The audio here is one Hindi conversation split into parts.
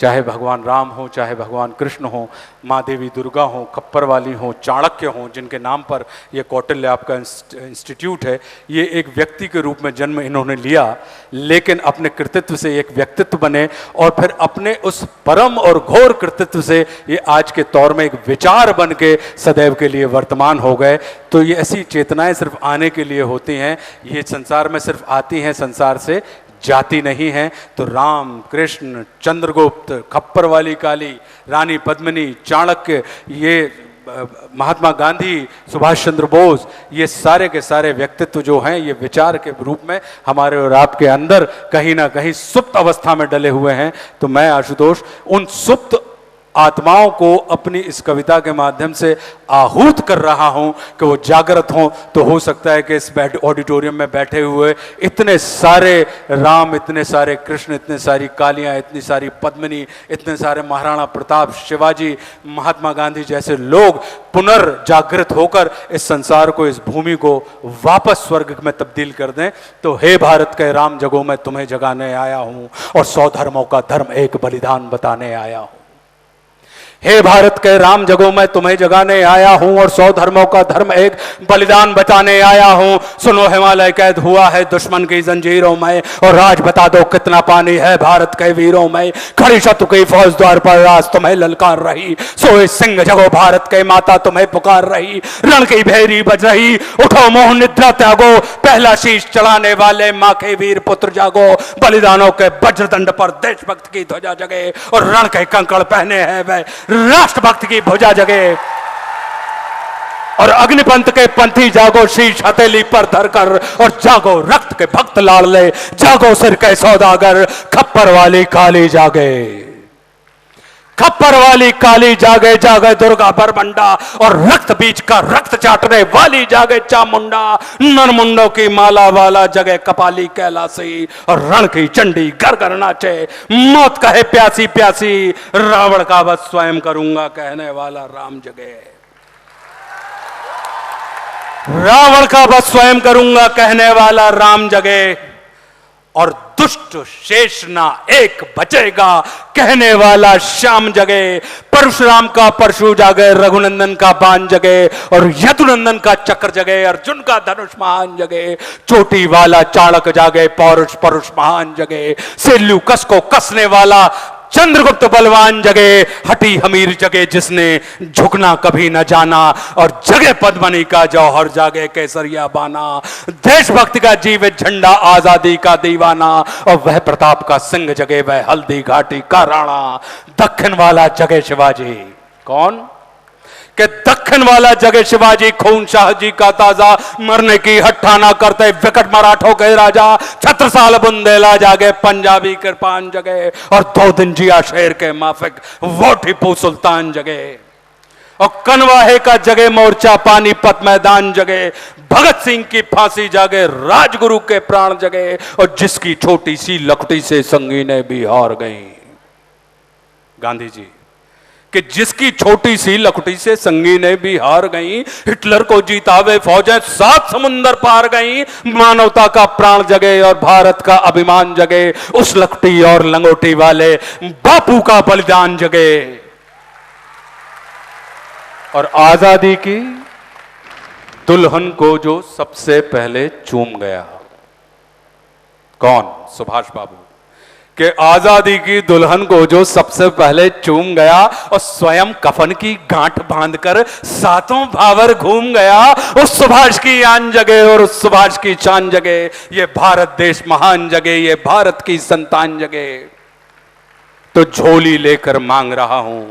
चाहे भगवान राम हो, चाहे भगवान कृष्ण हो, माँ देवी दुर्गा हो, खप्पर वाली हो, चाणक्य हो, जिनके नाम पर ये कौटिल्य आपका इंस्टीट्यूट है, ये एक व्यक्ति के रूप में जन्म इन्होंने लिया, लेकिन अपने कृतित्व से एक व्यक्तित्व बने और फिर अपने उस परम और घोर कृतित्व से ये आज के तौर में एक विचार बन के सदैव के लिए वर्तमान हो गए। तो ये ऐसी चेतनाएं सिर्फ आने के लिए होती हैं, ये संसार में सिर्फ आती हैं, संसार से जाति नहीं है। तो राम, कृष्ण, चंद्रगुप्त, खप्पर वाली काली, रानी पद्मिनी, चाणक्य, ये महात्मा गांधी, सुभाष चंद्र बोस, ये सारे के सारे व्यक्तित्व जो हैं ये विचार के रूप में हमारे और आपके अंदर कहीं ना कहीं सुप्त अवस्था में डले हुए हैं। तो मैं आशुतोष उन सुप्त आत्माओं को अपनी इस कविता के माध्यम से आहूत कर रहा हूं कि वो जागृत हों। तो हो सकता है कि इस ऑडिटोरियम में बैठे हुए इतने सारे राम, इतने सारे कृष्ण, इतने सारी कालियां, इतनी सारी पद्मिनी, इतने सारे महाराणा प्रताप, शिवाजी, महात्मा गांधी जैसे लोग पुनर्जागृत होकर इस संसार को, इस भूमि को वापस स्वर्ग में तब्दील कर दें। तो हे भारत के राम जगो मैं तुम्हें जगाने आया हूं और 100 धर्मों का धर्म एक बलिदान बताने आया हूं। हे भारत के राम जगो मैं तुम्हें जगाने आया हूं और 100 धर्मों का धर्म एक बलिदान बताने आया हूं। सुनो हिमालय कैद हुआ है दुश्मन की जंजीरों में और राज बता दो कितना पानी है भारत के वीरों में। खड़ी शत्रु की फौज द्वार पर राज तुम्हें ललकार रही, सोए सिंह जगो भारत के माता तुम्हें पुकार रही। रण की भेरी बज रही, उठो मोह निद्रा त्यागो, पहला शीश चढ़ाने वाले माँ के वीर पुत्र जागो। बलिदानों के वज्रदंड पर देशभक्त की ध्वजा जगे और रण के कंकड़ पहने हैं वे राष्ट्रभक्त की भुजा जगे। और अग्निपंथ के पंथी जागो, शीश हथेली पर धरकर और जागो रक्त के भक्त लाडले, जागो सिर के सौदागर, खप्पर वाली काली जागे, खप्पर वाली काली जागे, जागे दुर्गा बरबंडा और रक्त बीज का रक्त चाटने वाली जागे चामुंडा। नरमुंडों की माला वाला जगे कपाली कैलासी और रण की चंडी घर घर नाचे। मौत कहे प्यासी प्यासी, रावण का वध स्वयं करूंगा कहने वाला राम जगे, रावण का वध स्वयं करूंगा कहने वाला राम जगे। और दुष्ट शेष ना एक बचेगा कहने वाला श्याम जगे। परशुराम का परशु जागे, रघुनंदन का बाण जगे और यदुनंदन का चक्र जगे, अर्जुन का धनुष महान जगे। चोटी वाला चाणक्य जागे, पौरुष परुष महान जगे। सेल्यू कस को कसने वाला चंद्रगुप्त बलवान जगे। हटी हमीर जगे जिसने झुकना कभी न जाना और जगे पद्मनी का जौहर जागे केसरिया बाना। देशभक्ति का जीवित झंडा आजादी का दीवाना और वह प्रताप का सिंह जगे, वह हल्दी घाटी का राणा। दक्षिण वाला जगे शिवाजी, कौन कि दक्षिण वाला जगे शिवाजी, खून शाह जी का ताजा, मरने की हट्ठाना करते विकट मराठों के राजा। छत्रसाल बुंदेला जागे, पंजाबी कृपान जगे और 2 दिन जिया शेर के माफिक वो टीपू सुल्तान जगे। और कनवाहे का जगे मोर्चा, पानीपत मैदान जगे। भगत सिंह की फांसी जागे, राजगुरु के प्राण जगे और जिसकी छोटी सी लकड़ी से संगीनें भी हार गई। गांधी जी कि जिसकी छोटी सी लकड़ी से संगीनें भी हार गई, हिटलर को जीतावे फौजें 7 समुंदर पार गई। मानवता का प्राण जगे और भारत का अभिमान जगे, उस लकड़ी और लंगोटी वाले बापू का बलिदान जगे। और आजादी की दुल्हन को जो सबसे पहले चूम गया, कौन? सुभाष बाबू कि आजादी की दुल्हन को जो सबसे पहले चूम गया और स्वयं कफन की गांठ बांधकर 7 भावर घूम गया। उस सुभाष की आन जगे और उस सुभाष की शान जगे। ये भारत देश महान जगे, ये भारत की संतान जगे। तो झोली लेकर मांग रहा हूं,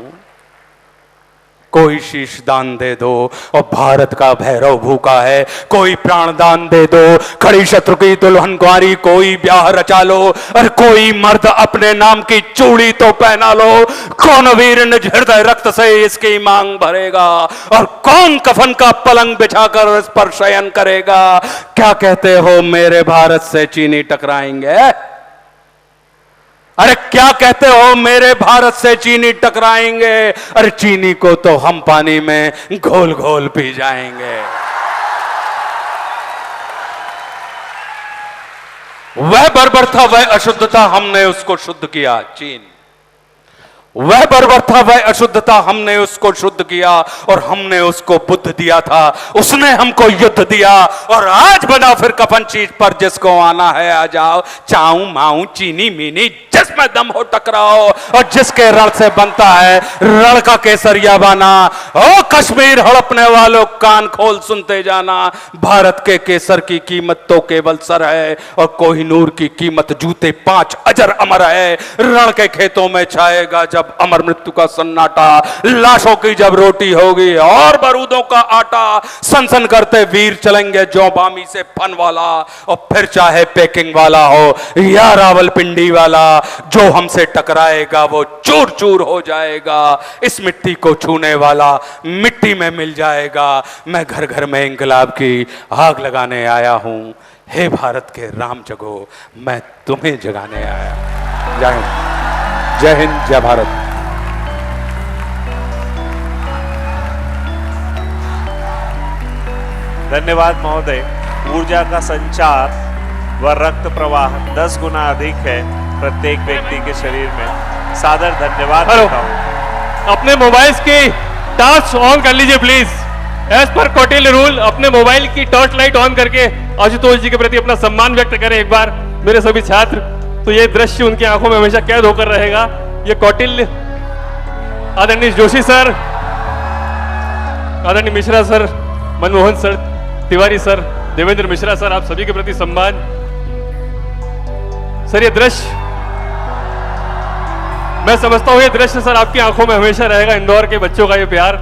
कोई शीश दान दे दो और भारत का भैरव भूखा है, कोई प्राण दान दे दो। खड़ी शत्रु की दुल्हन कुंवारी, कोई ब्याह रचा लो और कोई मर्द अपने नाम की चूड़ी तो पहना लो। कौन वीर निज हृदय रक्त से इसकी मांग भरेगा और कौन कफन का पलंग बिछाकर इस पर शयन करेगा। क्या कहते हो मेरे भारत से चीनी टकराएंगे? अरे क्या कहते हो मेरे भारत से चीनी टकराएंगे? अरे चीनी को तो हम पानी में घोल घोल पी जाएंगे। वह बर्बर था, वह अशुद्ध था, हमने उसको शुद्ध किया। चीन वह बर्बर था, वह अशुद्ध था, हमने उसको शुद्ध किया और हमने उसको बुद्ध दिया था। उसने हमको युद्ध दिया और आज बना फिर कफन चीज पर, जिसको आना है आ जाओ। चाऊ माऊ चीनी मीनी जिसमें दम हो टकराओ, और जिसके रण से बनता है रण का केसरिया बाना। ओ कश्मीर हड़पने वालों कान खोल सुनते जाना, भारत के केसर की कीमत तो केवल सर है और कोहिनूर की कीमत जूते 5 अजर अमर है। रण के खेतों में छाएगा जब अमर मृत्यु का सन्नाटा, लाशों की जब रोटी होगी और बारूदों का आटा। सनसन करते वीर चलेंगे जो बामी से फन वाला, और फिर चाहे पेकिंग वाला हो या रावलपिंडी वाला, जो हमसे टकराएगा वो चूर चूर हो जाएगा। इस मिट्टी को छूने वाला मिट्टी में मिल जाएगा। मैं घर घर में इंकलाब की आग लगाने आया हूं। हे भारत के राम जगो, मैं तुम्हें जगाने आया। जय हिंद, जय हिंद, जय भारत। धन्यवाद महोदय। ऊर्जा का संचार व रक्त प्रवाह 10 गुना अधिक है प्रत्येक व्यक्ति के शरीर में। सादर धन्यवाद देता हूं। अपने मोबाइल्स की टॉर्च ऑन कर लीजिए प्लीज। एज पर कौटिल्य रूल अपने मोबाइल की टॉर्च लाइट ऑन करके आशुतोष जी के प्रति अपना सम्मान व्यक्त करें एक बार मेरे सभी छात्र। तो ये दृश्य उनकी आंखों में हमेशा कैद होकर रहेगा। ये कौटिल्य, आदरणीय जोशी सर, आदरणीय Mishra sir, Manmohan sir, Tiwari sir, Devendra Mishra sir, आप सभी के प्रति सम्मान। सर ये दृश्य, मैं समझता हूं ये दृश्य सर आपकी आंखों में हमेशा रहेगा। इंदौर के बच्चों का ये प्यार।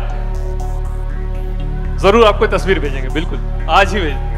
जरूर आपको तस्वीर भेजेंगे, बिल्कुल आज ही भेजेंगे।